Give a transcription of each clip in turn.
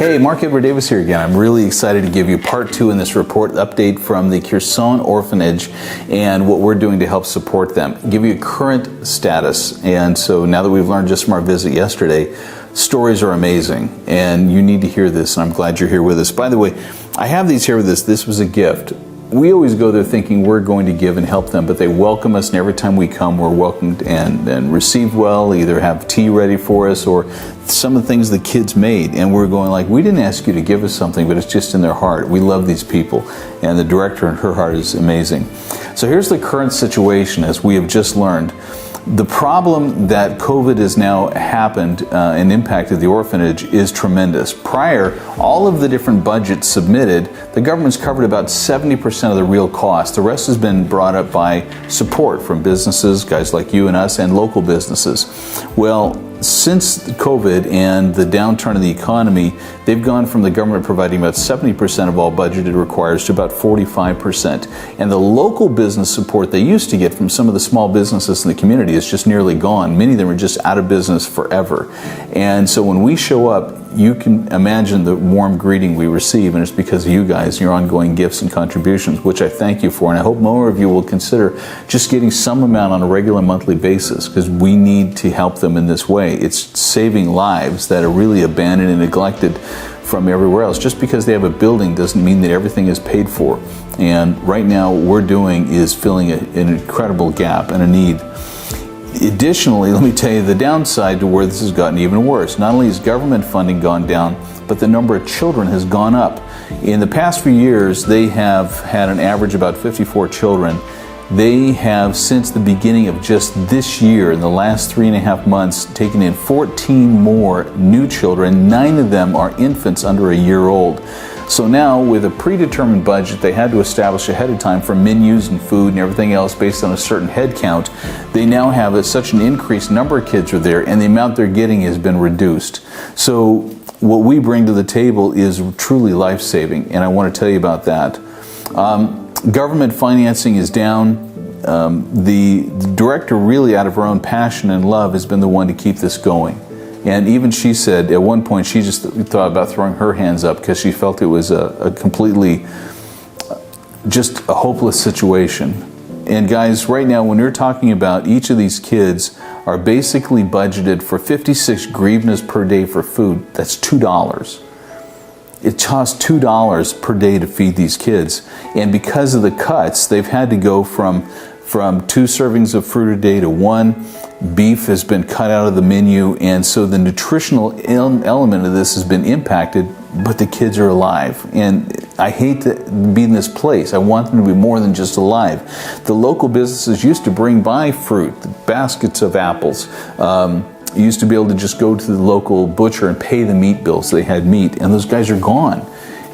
Hey, Mark Edward Davis here again. I'm really excited to give you part 2 in this report update from the Kherson Orphanage and what we're doing to help support them. Give you a current status. And so now that we've learned just from our visit yesterday, stories are amazing and you need to hear this, and I'm glad you're here with us. By the way, I have these here with us. This was a gift. We always go there thinking we're going to give and help them, but they welcome us, and every time we come, we're welcomed and received well, either have tea ready for us or some of the things the kids made, and we're going like, we didn't ask you to give us something, but it's just in their heart. We love these people, and the director in her heart is amazing. So here's the current situation as we have just learned. The problem that COVID has now happened and impacted the orphanage is tremendous. Prior, all of the different budgets submitted, the government's covered about 70% of the real cost. The rest has been brought up by support from businesses, guys like you and us, and local businesses. Well, since COVID and the downturn in the economy, they've gone from the government providing about 70% of all budgeted requires to about 45%. And the local business support they used to get from some of the small businesses in the community is just nearly gone. Many of them are just out of business forever. And so when we show up, you can imagine the warm greeting we receive, and it's because of you guys, your ongoing gifts and contributions, which I thank you for. And I hope more of you will consider just getting some amount on a regular monthly basis, because we need to help them in this way. It's saving lives that are really abandoned and neglected from everywhere else. Just because they have a building doesn't mean that everything is paid for. And right now what we're doing is filling an incredible gap and a need. Additionally, let me tell you the downside to where this has gotten even worse. Not only has government funding gone down, but the number of children has gone up. In the past few years, they have had an average about 54 children. They have, since the beginning of just this year, in the last 3.5 months, taken in 14 more new children. 9 of them are infants under a year old. So now, with a predetermined budget they had to establish ahead of time for menus and food and everything else based on a certain head count, they now have such an increased number of kids are there, and the amount they're getting has been reduced. So what we bring to the table is truly life-saving, and I want to tell you about that. Government financing is down. The director, really out of her own passion and love, has been the one to keep this going. And even she said at one point she just thought about throwing her hands up because she felt it was a completely, just a hopeless situation. And guys, right now when you're talking about each of these kids are basically budgeted for 56 hryvnias per day for food, that's $2. It costs $2 per day to feed these kids. And because of the cuts, they've had to go from 2 servings of fruit a day to 1. Beef has been cut out of the menu, and so the nutritional element of this has been impacted, but the kids are alive. And I hate to be in this place. I want them to be more than just alive. The local businesses used to bring by fruit, baskets of apples. You used to be able to just go to the local butcher and pay the meat bills. They had meat, and those guys are gone.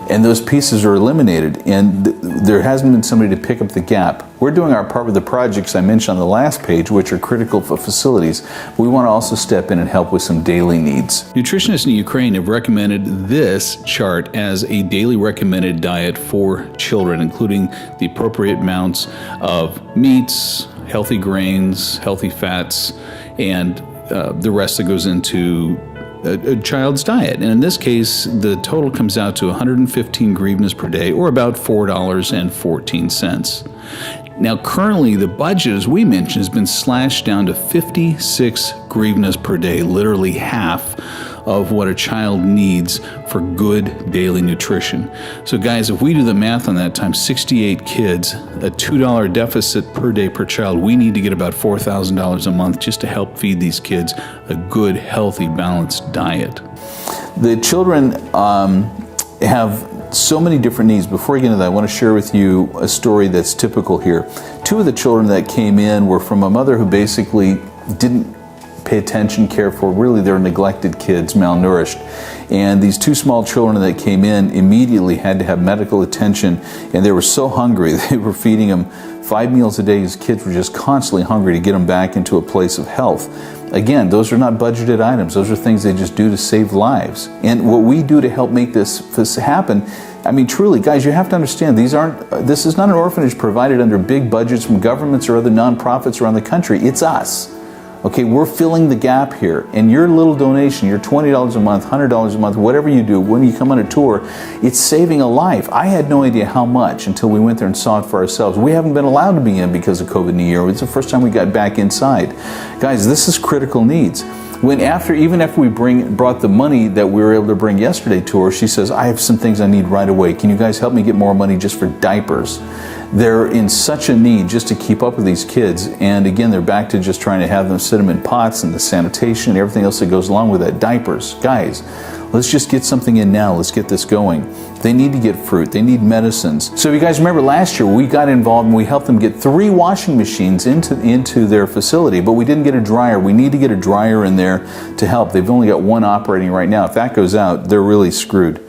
And those pieces are eliminated, and there hasn't been somebody to pick up the gap. We're doing our part with the projects I mentioned on the last page, which are critical for facilities. We want to also step in and help with some daily needs. Nutritionists in Ukraine have recommended this chart as a daily recommended diet for children, including the appropriate amounts of meats, healthy grains, healthy fats, and the rest that goes into a child's diet. And in this case, the total comes out to 115 hryvnias per day, or about $4.14. Now, currently, the budget, as we mentioned, has been slashed down to 56 hryvnias per day, literally half of what a child needs for good daily nutrition. So guys, if we do the math on that times 68 kids, a $2 deficit per day per child, we need to get about $4,000 a month just to help feed these kids a good, healthy, balanced diet. The children have so many different needs. Before I get into that, I want to share with you a story that's typical here. 2 of the children that came in were from a mother who basically didn't pay attention, care for. Really, they're neglected kids, malnourished. And these 2 small children that came in immediately had to have medical attention, and they were so hungry. They were feeding them 5 meals a day. These kids were just constantly hungry to get them back into a place of health. Again, those are not budgeted items. Those are things they just do to save lives. And what we do to help make this happen, I mean, truly, guys, you have to understand, this is not an orphanage provided under big budgets from governments or other nonprofits around the country. It's us. Okay, we're filling the gap here. And your little donation, your $20 a month, $100 a month, whatever you do, when you come on a tour, it's saving a life. I had no idea how much until we went there and saw it for ourselves. We haven't been allowed to be in because of COVID in a year. It's the first time we got back inside. Guys, this is critical needs. Even after we brought the money that we were able to bring yesterday to her, she says, I have some things I need right away. Can you guys help me get more money just for diapers? They're in such a need just to keep up with these kids. And again, they're back to just trying to have them sit them in pots and the sanitation and everything else that goes along with that. Diapers. Guys, let's just get something in now. Let's get this going. They need to get fruit. They need medicines. So if you guys remember last year, we got involved and we helped them get 3 washing machines into their facility, but we didn't get a dryer. We need to get a dryer in there to help. They've only got 1 operating right now. If that goes out, they're really screwed.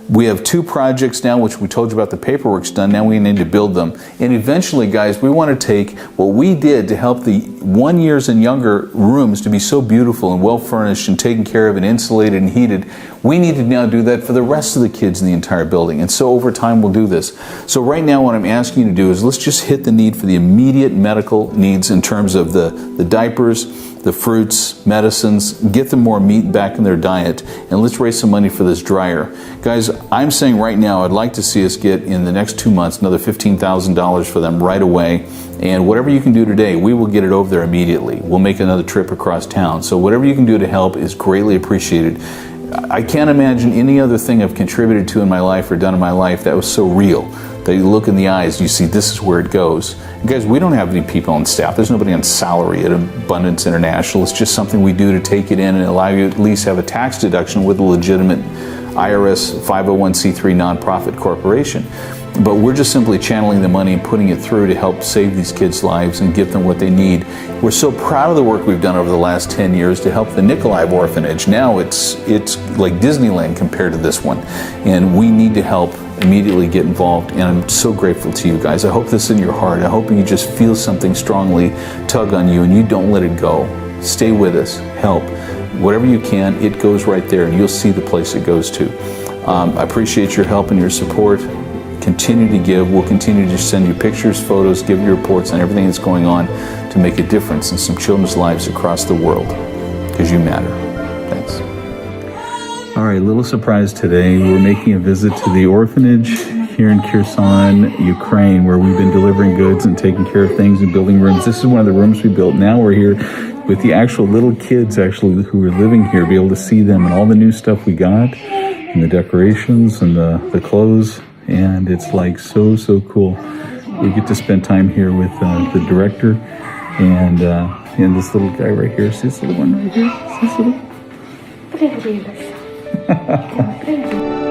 We have 2 projects now, which we told you about the paperwork's done. Now we need to build them. And eventually, guys, we want to take what we did to help the 1 years and younger rooms to be so beautiful and well furnished and taken care of and insulated and heated. We need to now do that for the rest of the kids in the entire building. And so over time, we'll do this. So right now, what I'm asking you to do is let's just hit the need for the immediate medical needs in terms of the diapers, the fruits, medicines, get them more meat back in their diet, and let's raise some money for this dryer. Guys, I'm saying right now, I'd like to see us get in the next 2 months another $15,000 for them right away, and whatever you can do today, we will get it over there immediately. We'll make another trip across town. So whatever you can do to help is greatly appreciated. I can't imagine any other thing I've contributed to in my life or done in my life that was so real. That you look in the eyes, you see this is where it goes. And guys, we don't have any people on staff. There's nobody on salary at Abundance International. It's just something we do to take it in and allow you to at least have a tax deduction with a legitimate IRS 501c3 nonprofit corporation. But we're just simply channeling the money and putting it through to help save these kids' lives and give them what they need. We're so proud of the work we've done over the last 10 years to help the Int'l Orphanage. Now it's like Disneyland compared to this one. And we need to help immediately get involved. And I'm so grateful to you guys. I hope this is in your heart. I hope you just feel something strongly tug on you and you don't let it go. Stay with us. Help. Whatever you can, it goes right there and you'll see the place it goes to. I appreciate your help and your support. Continue to give. We'll continue to send you pictures, photos, give you reports on everything that's going on to make a difference in some children's lives across the world, because you matter. Thanks. All right, little surprise today. We're making a visit to the orphanage here in Kherson, Ukraine, where we've been delivering goods and taking care of things and building rooms. This is one of the rooms we built. Now we're here with the actual little kids actually who are living here, be able to see them and all the new stuff we got and the decorations and the clothes. And it's like so cool. We get to spend time here with the director and this little guy right here. See this little one right here? See this little?